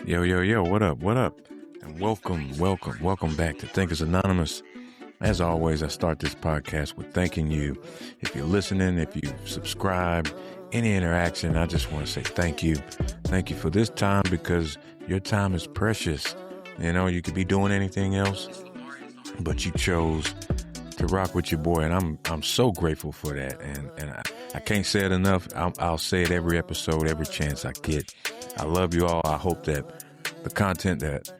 Yo, yo, yo, what up, what up? And welcome back to Thinkers Anonymous. As always, I start this podcast with thanking you. If you're listening, if you subscribe, any interaction, I just want to say thank you. Thank you for this time because your time is precious. You know, you could be doing anything else, but you chose to rock with your boy, and I'm so grateful for that. And I can't say it enough. I'll say it every episode, every chance I get. I love you all. I hope that the content that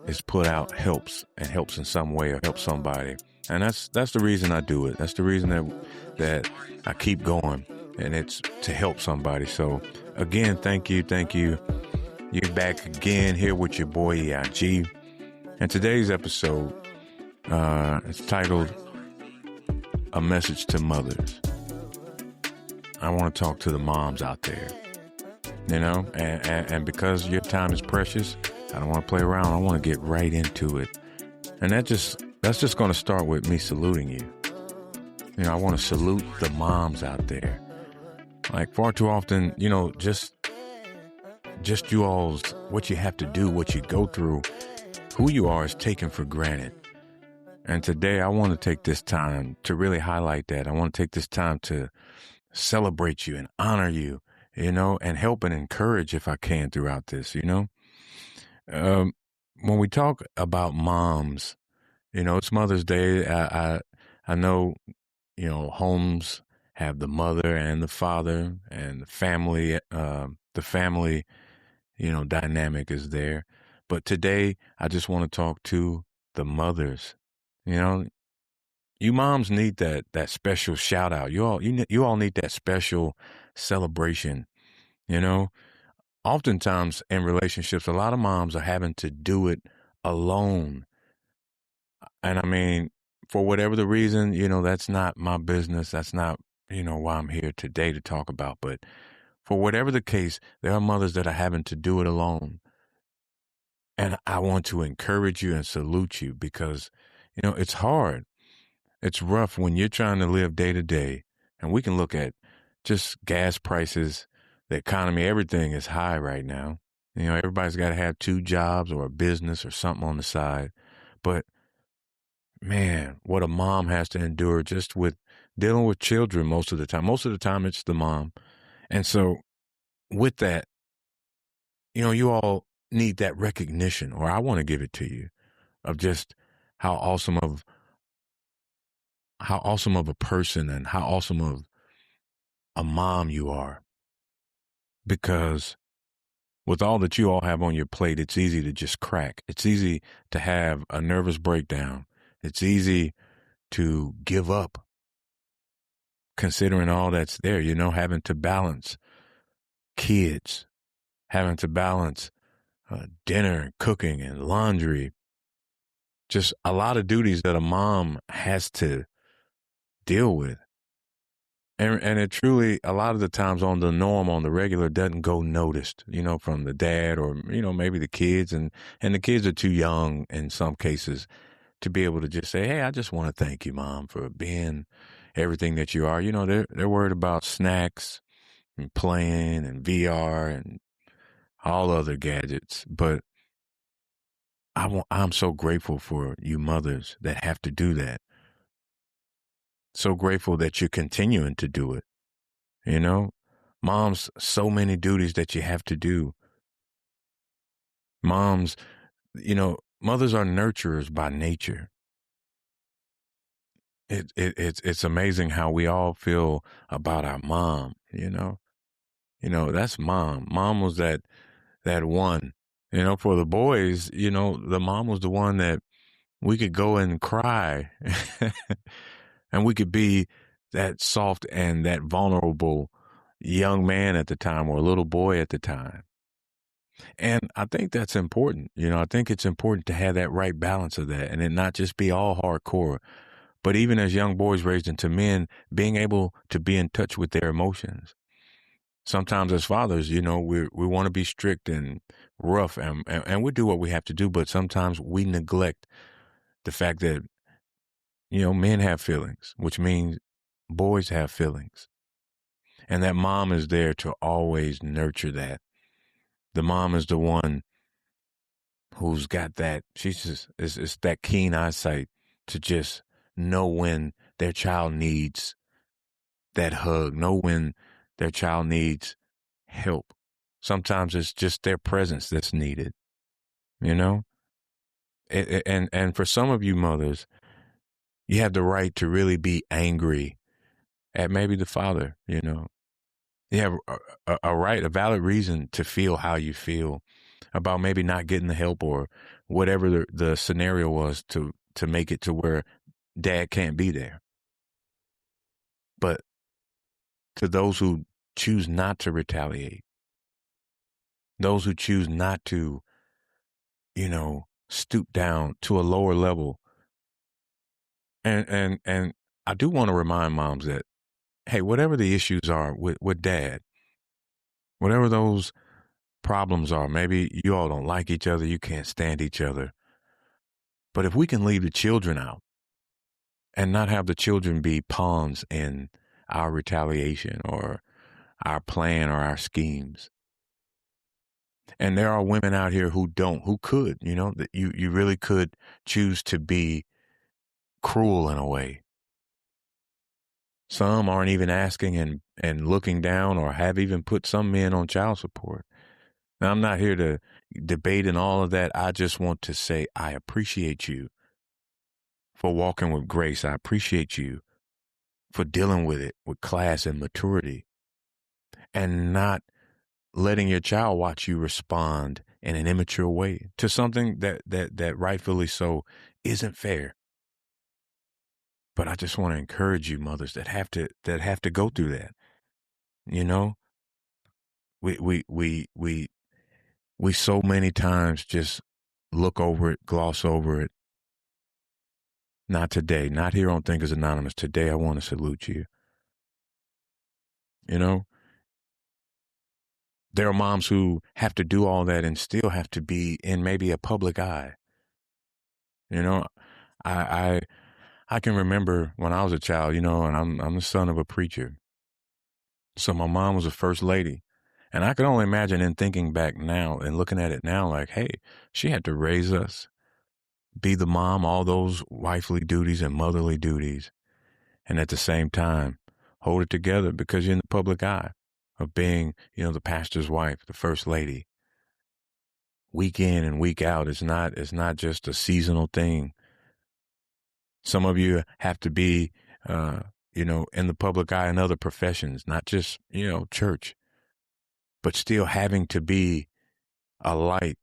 is put out helps in some way or helps somebody. And that's the reason I do it. That's the reason that I keep going, and it's to help somebody. So again, thank you. You're back again here with your boy EIG. And today's episode is titled A Message to Mothers. I want to talk to the moms out there, you know, and because your time is precious, I don't want to play around. I want to get right into it. And that's just going to start with me saluting you. You know, I want to salute the moms out there. Like far too often, you know, just you all's, what you have to do, what you go through, who you are is taken for granted. And today I want to take this time to really highlight that. I want to take this time to celebrate you and honor you, you know, and help and encourage if I can throughout this, you know. When we talk about moms, you know, it's Mother's Day. I know, you know, homes have the mother and the father and the family, you know, dynamic is there. But today I just want to talk to the mothers. You know, you moms need that special shout out. You all need that special celebration. You know, oftentimes in relationships, a lot of moms are having to do it alone. And I mean, for whatever the reason, you know, that's not my business. That's not, you know, why I'm here today to talk about. But for whatever the case, there are mothers that are having to do it alone. And I want to encourage you and salute you because, you know, it's hard. It's rough when you're trying to live day to day. And we can look at just gas prices, the economy, everything is high right now. You know, everybody's got to have 2 jobs or a business or something on the side. But man, what a mom has to endure just with dealing with children most of the time. Most of the time it's the mom. And so with that, you know, you all need that recognition, or I want to give it to you, of just how awesome of a person and how awesome of a mom you are. Because with all that you all have on your plate, it's easy to just crack. It's easy to have a nervous breakdown. It's easy to give up, considering all that's there, you know, having to balance kids, having to balance dinner and cooking and laundry, just a lot of duties that a mom has to deal with. And it truly, a lot of the times on the norm, on the regular, doesn't go noticed, you know, from the dad or, you know, maybe the kids. And the kids are too young in some cases to be able to just say, hey, I just want to thank you, Mom, for being everything that you are. You know, they're worried about snacks and playing and VR and all other gadgets. But I'm so grateful for you mothers that have to do that. So grateful that you're continuing to do it. You know, moms, so many duties that you have to do. Moms, you know, mothers are nurturers by nature. It's amazing how we all feel about our mom, you know. You know, that's mom. Mom was that one. You know, for the boys, you know, the mom was the one that we could go and cry and we could be that soft and that vulnerable young man at the time or little boy at the time. And I think that's important. You know, I think it's important to have that right balance of that and it not just be all hardcore, but even as young boys raised into men, being able to be in touch with their emotions. Sometimes as fathers, you know, we want to be strict and rough and we do what we have to do, but sometimes we neglect the fact that, you know, men have feelings, which means boys have feelings. And that mom is there to always nurture that. The mom is the one who's got that, she's just, it's that keen eyesight to just know when their child needs that hug, know when their child needs help. Sometimes it's just their presence that's needed, you know? And for some of you mothers, you have the right to really be angry at maybe the father, you know? You have a right, a valid reason to feel how you feel about maybe not getting the help or whatever the scenario was to make it to where dad can't be there. But to those who choose not to retaliate, those who choose not to, stoop down to a lower level. And I do want to remind moms that, hey, whatever the issues are with dad, whatever those problems are, maybe you all don't like each other, you can't stand each other. But if we can leave the children out and not have the children be pawns in our retaliation or our plan or our schemes. And there are women out here who could, that you really could choose to be cruel in a way. Some aren't even asking and looking down or have even put some men on child support. Now, I'm not here to debate in all of that. I just want to say I appreciate you for walking with grace. I appreciate you for dealing with it with class and maturity and not letting your child watch you respond in an immature way to something that rightfully so isn't fair. But I just want to encourage you, mothers that have to go through that. We so many times just look over it, gloss over it. Not today, not here on Thinkers Anonymous. Today, I want to salute you. There are moms who have to do all that and still have to be in maybe a public eye. I can remember when I was a child, and I'm the son of a preacher. So my mom was a first lady. And I can only imagine in thinking back now and looking at it now, like, hey, she had to raise us, be the mom, all those wifely duties and motherly duties. And at the same time, hold it together because you're in the public eye of being, the pastor's wife, the first lady. Week in and week out, it's not just a seasonal thing. Some of you have to be, in the public eye in other professions, not just, church, but still having to be a light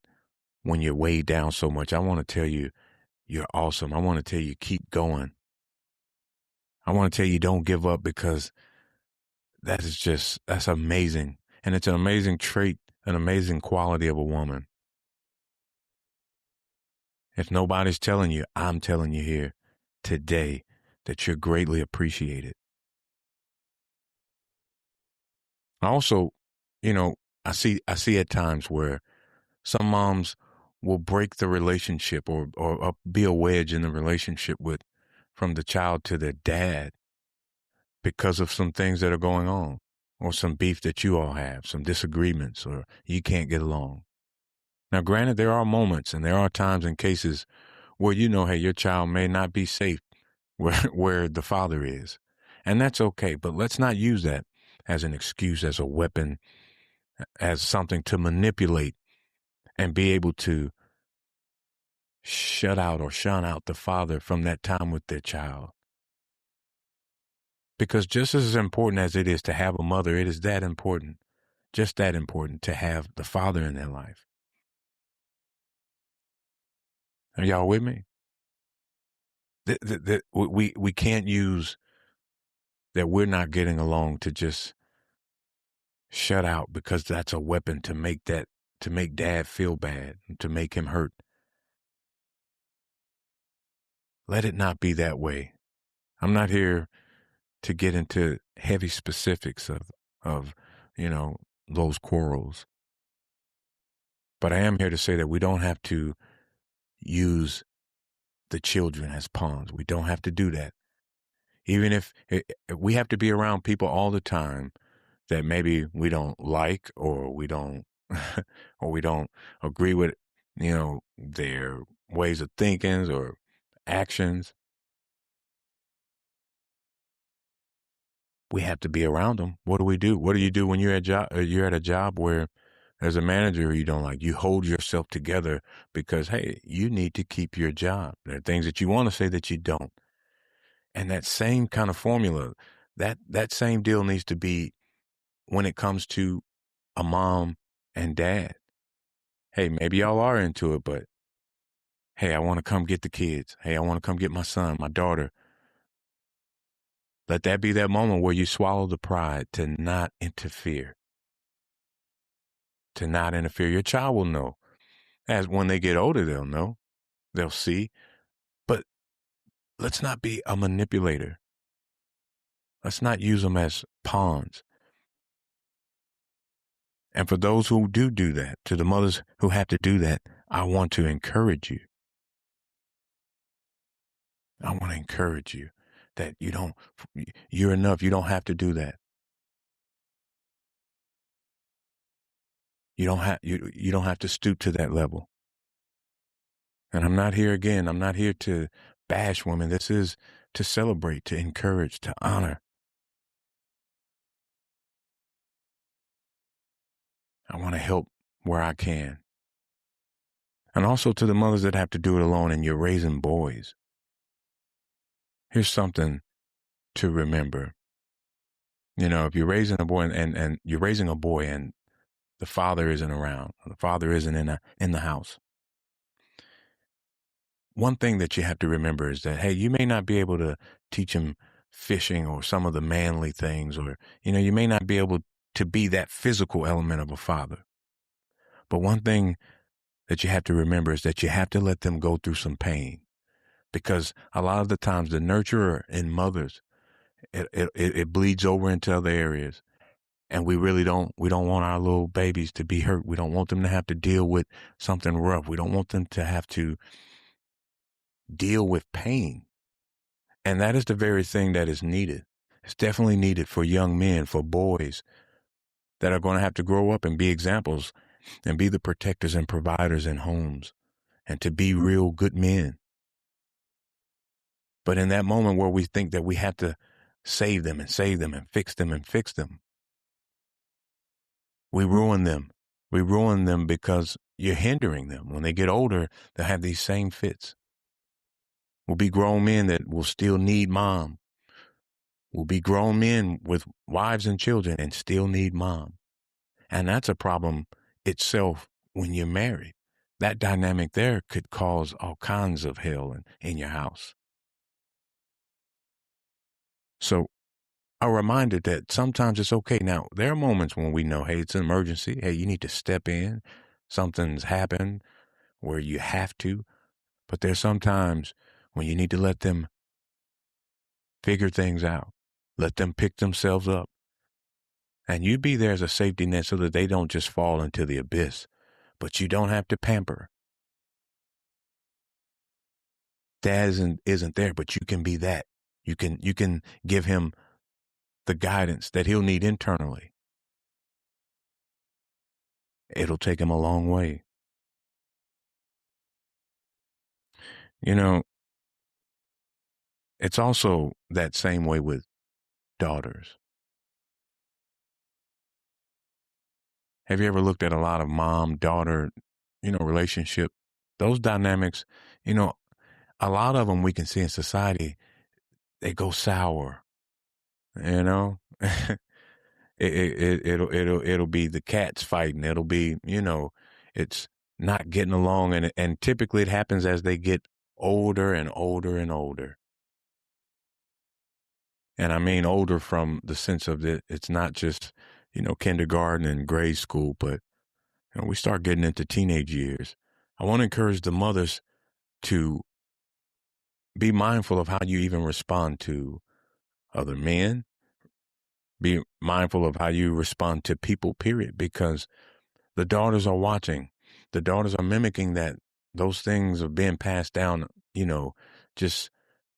when you're weighed down so much. I want to tell you, you're awesome. I want to tell you, keep going. I want to tell you, don't give up because that's amazing. And it's an amazing trait, an amazing quality of a woman. If nobody's telling you, I'm telling you here today that you're greatly appreciated. Also, I see at times where some moms will break the relationship or be a wedge in the relationship from the child to their dad because of some things that are going on or some beef that you all have, some disagreements, or you can't get along. Now, granted, there are moments and there are times and cases where hey, your child may not be safe where the father is. And that's okay, but let's not use that as an excuse, as a weapon, as something to manipulate and be able to shut out or shun out the father from that time with their child. Because just as important as it is to have a mother, it is that important, just that important to have the father in their life. Are y'all with me? We can't use that we're not getting along to just shut out because that's a weapon to make dad feel bad, to make him hurt. Let it not be that way. I'm not here to get into heavy specifics of those quarrels. But I am here to say that we don't have to use the children as pawns. We don't have to do that. Even if we have to be around people all the time that maybe we don't like or we don't or we don't agree with, their ways of thinking or actions. We have to be around them. What do we do? What do you do when you're at a job where as a manager you don't like? You hold yourself together because, hey, you need to keep your job. There are things that you want to say that you don't. And that same kind of formula, that same deal needs to be when it comes to a mom and dad. Hey, maybe y'all are into it, but hey, I want to come get the kids. Hey, I want to come get my son, my daughter. Let that be that moment where you swallow the pride to not interfere. To not interfere. Your child will know. As when they get older, they'll know. They'll see. But let's not be a manipulator. Let's not use them as pawns. And for those who do that, to the mothers who have to do that, I want to encourage you. I want to encourage you that you're enough. You don't have to do that. You don't have to stoop to that level. And I'm not here to bash women. This is to celebrate, to encourage, to honor. I want to help where I can. And also to the mothers that have to do it alone and you're raising boys. Here's something to remember. If you're raising a boy and you're raising a boy and the father isn't around, the father isn't in the house. One thing that you have to remember is that, hey, you may not be able to teach him fishing or some of the manly things, or, you may not be able to be that physical element of a father. But one thing that you have to remember is that you have to let them go through some pain, because a lot of the times the nurturer in mothers, it bleeds over into other areas. And we don't want our little babies to be hurt. We don't want them to have to deal with something rough. We don't want them to have to deal with pain. And that is the very thing that is needed. It's definitely needed for young men, for boys that are going to have to grow up and be examples and be the protectors and providers in homes and to be real good men. But in that moment where we think that we have to save them and fix them, we ruin them. We ruin them because you're hindering them. When they get older, they'll have these same fits. We'll be grown men that will still need mom. We'll be grown men with wives and children and still need mom. And that's a problem itself when you're married. That dynamic there could cause all kinds of hell in your house. So a reminder that sometimes it's okay. Now, there are moments when we know, hey, it's an emergency. Hey, you need to step in. Something's happened where you have to. But there's sometimes when you need to let them figure things out. Let them pick themselves up. And you be there as a safety net so that they don't just fall into the abyss. But you don't have to pamper. Dad isn't there, but you can be that. You can give him the guidance that he'll need internally. It'll take him a long way. It's also that same way with daughters. Have you ever looked at a lot of mom-daughter, relationship? Those dynamics, a lot of them we can see in society, they go sour, it'll be the cats fighting. It'll be, it's not getting along. And typically it happens as they get older and older and older. And I mean older from the sense of it's not just, kindergarten and grade school, but we start getting into teenage years. I want to encourage the mothers to be mindful of how you even respond to other men. Be mindful of how you respond to people, period, because the daughters are watching. The daughters are mimicking that. Those things are being passed down, just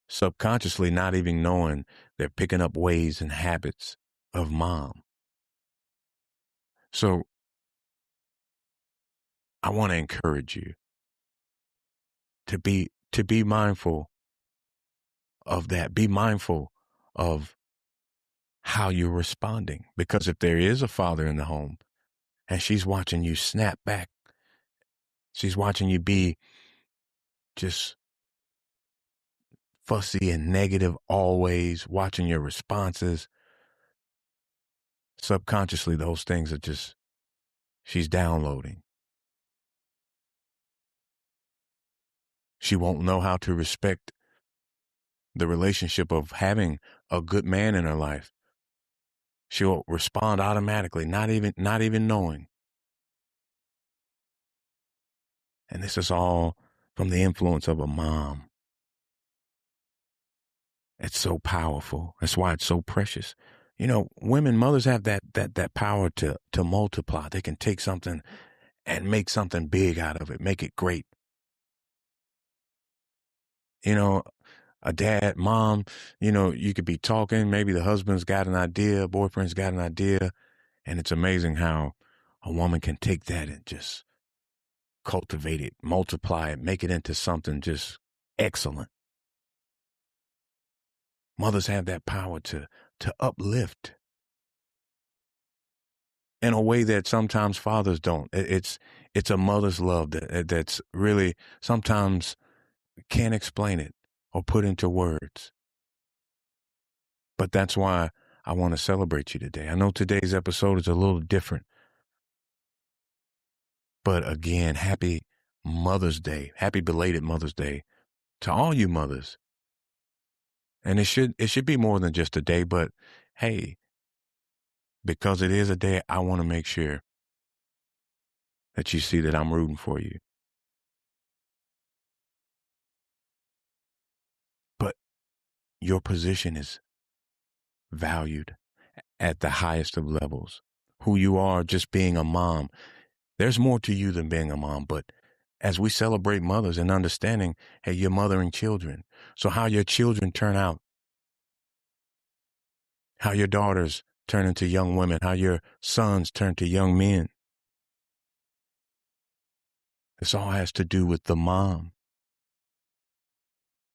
subconsciously, not even knowing. They're picking up ways and habits of mom. So I want to encourage you. to be mindful of that. Be mindful of how you're responding. Because if there is a father in the home and she's watching you snap back, she's watching you be just fussy and negative always, watching your responses, subconsciously those things are just, she's downloading. She won't know how to respect the relationship of having a good man in her life. She'll respond automatically, not even knowing. And this is all from the influence of a mom. It's so powerful. That's why it's so precious. You know, mothers have that power to multiply. They can take something and make something big out of it, make it great. You know, a dad, mom, you could be talking. Maybe the husband's got an idea, boyfriend's got an idea. And it's amazing how a woman can take that and just cultivate it, multiply it, make it into something just excellent. Mothers have that power to uplift in a way that sometimes fathers don't. It's a mother's love that's really sometimes can't explain it or put into words. But that's why I want to celebrate you today. I know today's episode is a little different. But again, happy Mother's Day. Happy belated Mother's Day to all you mothers. And it should be more than just a day, but hey, because it is a day, I want to make sure that you see that I'm rooting for you. But your position is valued at the highest of levels. Who you are, just being a mom. There's more to you than being a mom, but as we celebrate mothers and understanding, hey, you're mothering children. So how your children turn out, how your daughters turn into young women, how your sons turn to young men. This all has to do with the mom.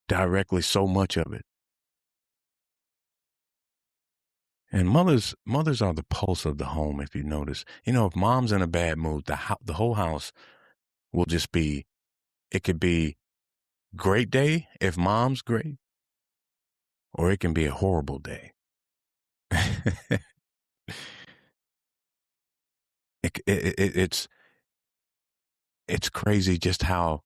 Directly, so much of it. And mothers are the pulse of the home, if you notice. If mom's in a bad mood, the whole house will just be, it could be great day if mom's great, or it can be a horrible day. It's crazy just how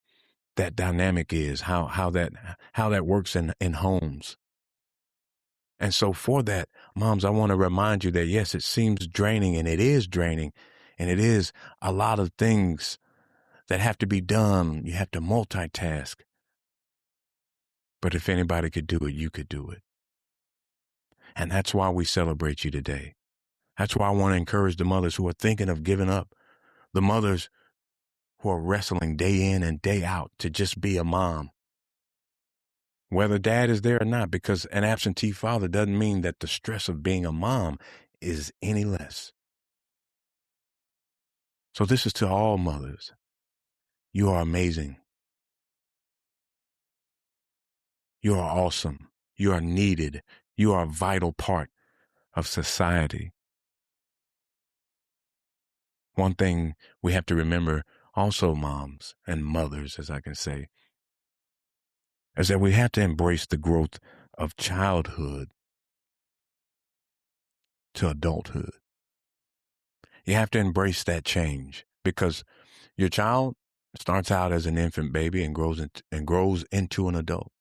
that dynamic is, how that works in homes. And so for that, moms, I want to remind you that yes, it seems draining, and it is draining, and it is a lot of things that have to be done. You have to multitask. But if anybody could do it, you could do it. And that's why we celebrate you today. That's why I want to encourage the mothers who are thinking of giving up, the mothers who are wrestling day in and day out to just be a mom, whether dad is there or not, because an absentee father doesn't mean that the stress of being a mom is any less. So this is to all mothers. You are amazing. You are awesome. You are needed. You are a vital part of society. One thing we have to remember also, moms and mothers, as I can say, is that we have to embrace the growth of childhood to adulthood. You have to embrace that change, because your child starts out as an infant baby and grows into an adult.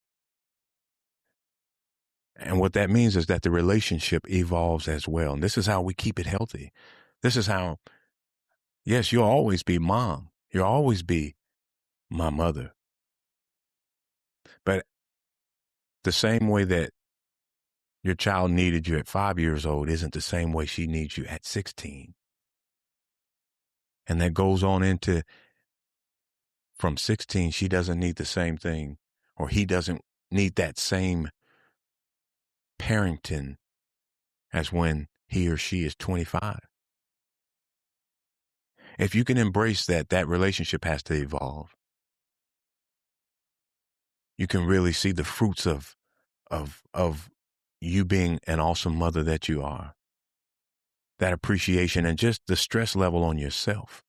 And what that means is that the relationship evolves as well. And this is how we keep it healthy. This is how, yes, you'll always be mom. You'll always be my mother. But the same way that your child needed you at 5 years old isn't the same way she needs you at 16. And that goes on into, from 16, she doesn't need the same thing, or he doesn't need that same parenting as when he or she is 25. If you can embrace that relationship has to evolve. you can really see the fruits of you being an awesome mother that you are. That appreciation and just the stress level on yourself.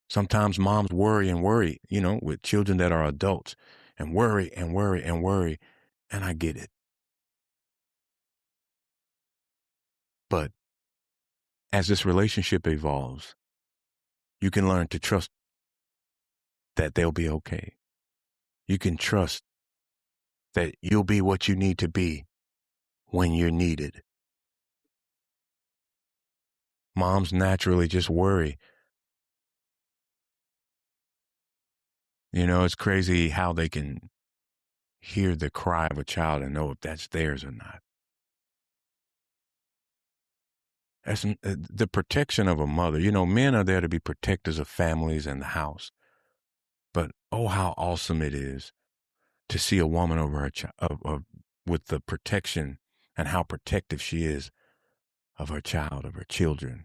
Sometimes moms worry and worry, with children that are adults, and worry and worry and worry. And I get it. But as this relationship evolves, you can learn to trust that they'll be okay. You can trust that you'll be what you need to be when you're needed. Moms naturally just worry. It's crazy how they can hear the cry of a child and know if that's theirs or not. That's the protection of a mother. Men are there to be protectors of families and the house. But oh, how awesome it is to see a woman over her child, with the protection and how protective she is of her child, of her children.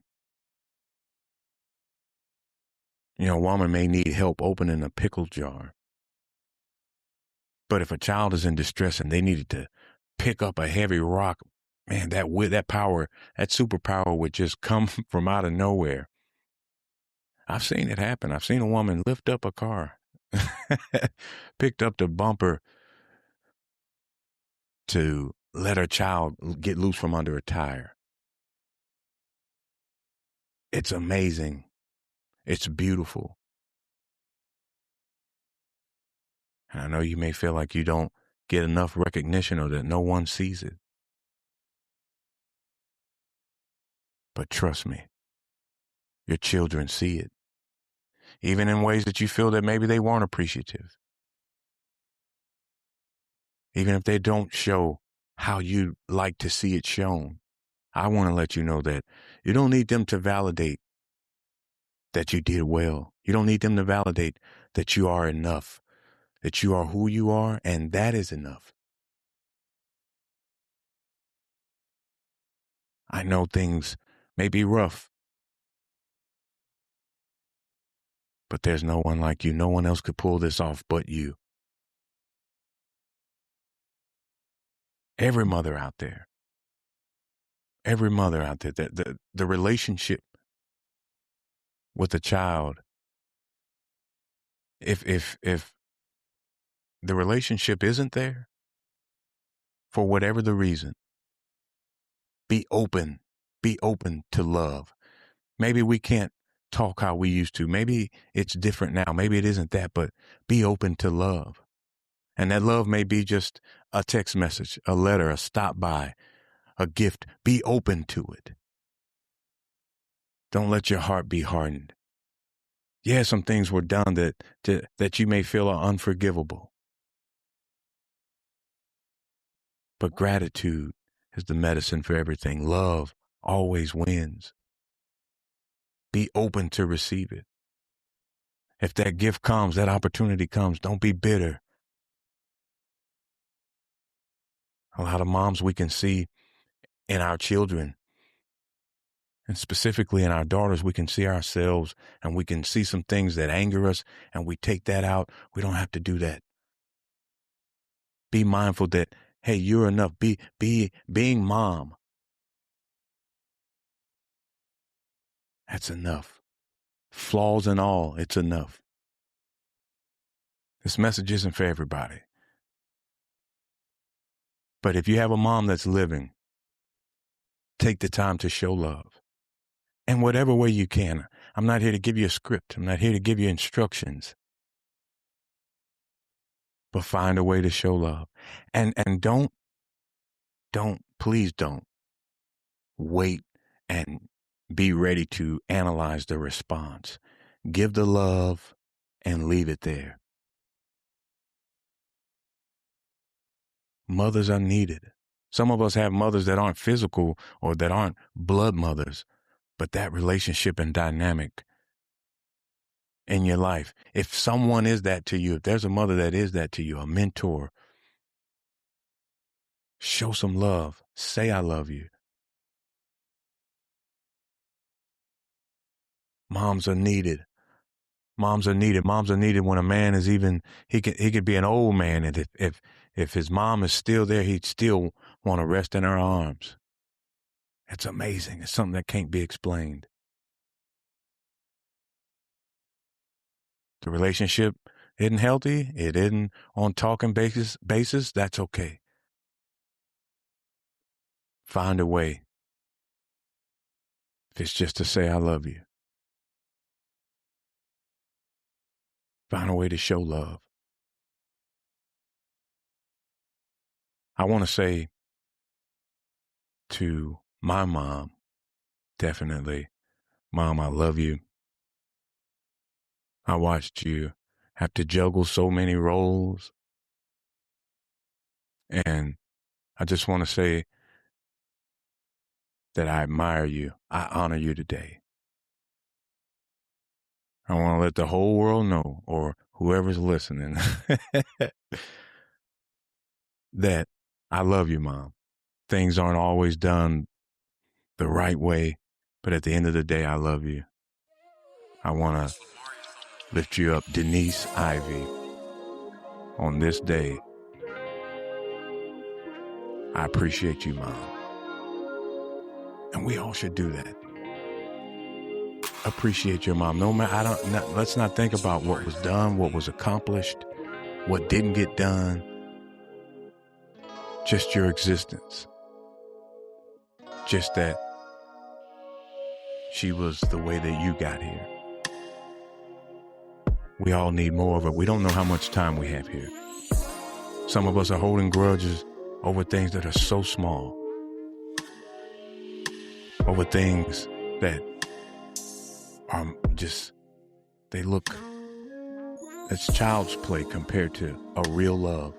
A woman may need help opening a pickle jar. But if a child is in distress and they needed to pick up a heavy rock, man, that power, that superpower would just come from out of nowhere. I've seen it happen. I've seen a woman lift up a car, picked up the bumper to let her child get loose from under a tire. It's amazing. It's beautiful. And I know you may feel like you don't get enough recognition or that no one sees it. But trust me, your children see it. Even in ways that you feel that maybe they weren't appreciative. Even if they don't show how you like to see it shown. I want to let you know that you don't need them to validate that you did well. You don't need them to validate that you are enough, that you are who you are, and that is enough. I know things may be rough, but there's no one like you. No one else could pull this off but you. Every mother out there, the relationship with a child, if the relationship isn't there, for whatever the reason, be open to love. Maybe we can't talk how we used to. Maybe it's different now. Maybe it isn't that, but be open to love. And that love may be just a text message, a letter, a stop by, a gift. Be open to it. Don't let your heart be hardened. Yeah, some things were done that you may feel are unforgivable. But gratitude is the medicine for everything. Love always wins. Be open to receive it. If that gift comes, that opportunity comes, don't be bitter. A lot of moms we can see in our children, and specifically in our daughters, we can see ourselves and we can see some things that anger us and we take that out. We don't have to do that. Be mindful that, hey, you're enough. Being mom. That's enough. Flaws and all, it's enough. This message isn't for everybody. But if you have a mom that's living, take the time to show love. In whatever way you can. I'm not here to give you a script. I'm not here to give you instructions. But find a way to show love. And please don't wait and be ready to analyze the response. Give the love and leave it there. Mothers are needed. Some of us have mothers that aren't physical or that aren't blood mothers, but that relationship and dynamic in your life. If someone is that to you, if there's a mother that is that to you, a mentor, show some love. Say, I love you. Moms are needed. Moms are needed. Moms are needed when a man is even, he could be an old man. And if his mom is still there, he'd still want to rest in her arms. It's amazing. It's something that can't be explained. The relationship isn't healthy. It isn't on talking basis. That's okay. Find a way. If it's just to say, I love you. Find a way to show love. I want to say to my mom, definitely, Mom, I love you. I watched you have to juggle so many roles. And I just want to say that I admire you. I honor you today. I want to let the whole world know, or whoever's listening, that I love you, Mom. Things aren't always done the right way, but at the end of the day, I love you. I want to lift you up, Denise Ivy, on this day. I appreciate you, Mom. And we all should do that. Appreciate your mom. Let's not think about what was done, what was accomplished, what didn't get done. Just your existence. Just that she was the way that you got here. We all need more of it. We don't know how much time we have here. Some of us are holding grudges over things that are so small. Over things that are it's child's play compared to a real love.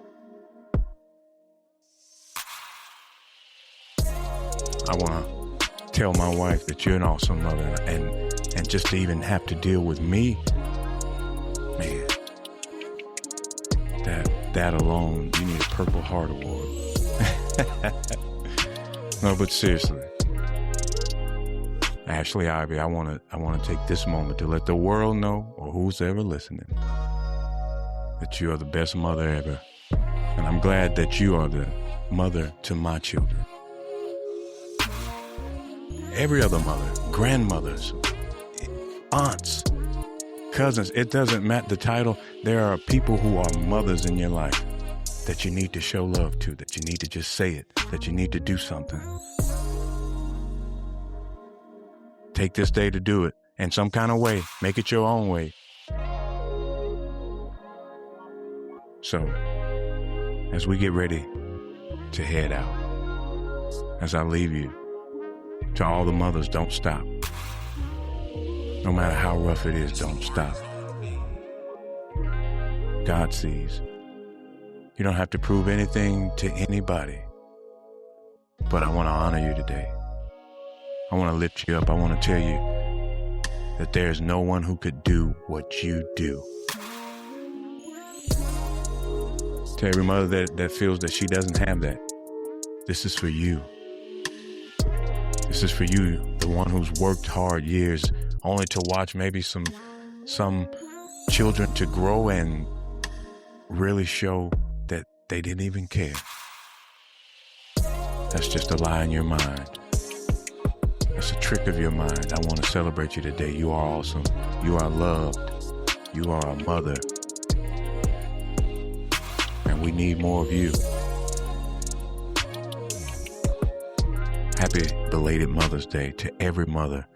I want to tell my wife that you're an awesome mother, and just to even have to deal with me, man, that alone, you need a Purple Heart Award. No, but seriously, Ashley Ivy, I want to take this moment to let the world know, or who's ever listening, that you are the best mother ever. And I'm glad that you are the mother to my children. Every other mother, grandmothers, aunts, cousins, it doesn't matter the title. There are people who are mothers in your life that you need to show love to, that you need to just say it, that you need to do something. Take this day to do it in some kind of way. Make it your own way. So, as we get ready to head out, as I leave you, to all the mothers, don't stop. No matter how rough it is, don't stop. God sees. You don't have to prove anything to anybody. But I want to honor you today. I want to lift you up. I want to tell you that there's no one who could do what you do. To every mother that feels that she doesn't have that, this is for you. This is for you, the one who's worked hard years only to watch maybe some children to grow and really show that they didn't even care. That's just a lie in your mind. That's a trick of your mind. I want to celebrate you today. You are awesome. You are loved. You are a mother. And we need more of you. Happy belated Mother's Day to every mother.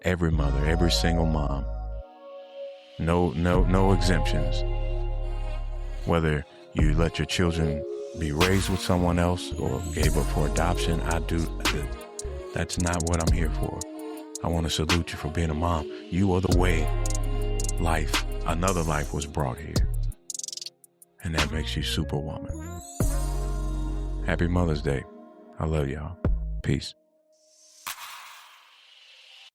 Every mother, every single mom. No exemptions. Whether you let your children be raised with someone else or gave up for adoption, that's not what I'm here for. I want to salute you for being a mom. You are the way another life was brought here. And that makes you Superwoman. Happy Mother's Day. I love y'all. Peace.